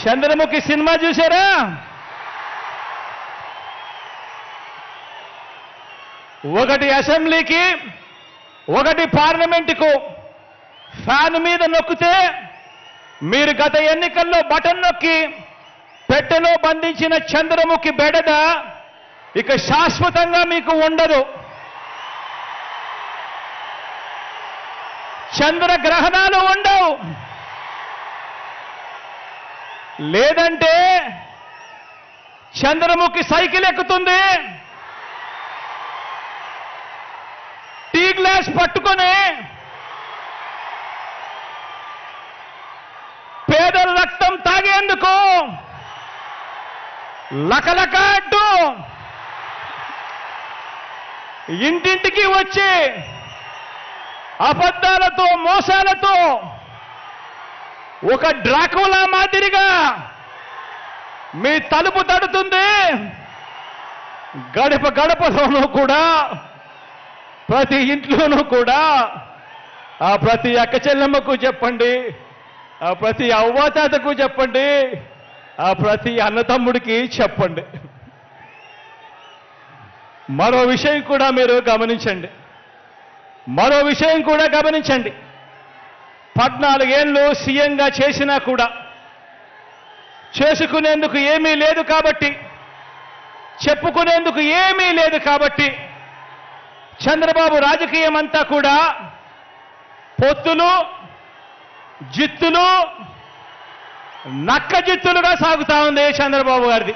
Chandramukhi cinema చూసారా? ఒకటి అసెంబ్లీకి, ఒకటి పార్లమెంటుకు ఫ్యాన్ మీద నొక్కితే మీరు గత ఎన్నికల్లో బటన్ నొక్కి పెట్టెలో బంధించిన చంద్రముఖి బెడద ఇక శాశ్వతంగా మీకు ఉండదు. చంద్రగ్రహణాలు ఉండవు. లేదంటే చంద్రముఖి సైకిల్ ఎక్కుతుంది, టీ గ్లాస్ పట్టుకొని పేదల రక్తం తాగేందుకు లకలక అంటూ ఇంటింటికి వచ్చి అబద్ధాలతో మోసాలతో ఒక డ్రాకులా మాదిరిగా మీ తలుపు తడుతుంది. గడప గడపలోనూ కూడా, ప్రతి ఇంట్లోనూ కూడా ఆ ప్రతి అక్క చెల్లెమ్మకు చెప్పండి, ఆ ప్రతి అవ్వాతాతకు చెప్పండి, ఆ ప్రతి అన్నతమ్ముడికి చెప్పండి. మరో విషయం కూడా మీరు గమనించండి. 14 ఏళ్ళు సీఎంగా చేసినా కూడా చేసుకునేందుకు ఏమీ లేదు కాబట్టి, చెప్పుకునేందుకు ఏమీ లేదు కాబట్టి చంద్రబాబు రాజకీయం అంతా కూడా పొత్తులు, జిత్తులు, నక్క జిత్తులుగా సాగుతా ఉంది చంద్రబాబు గారిది.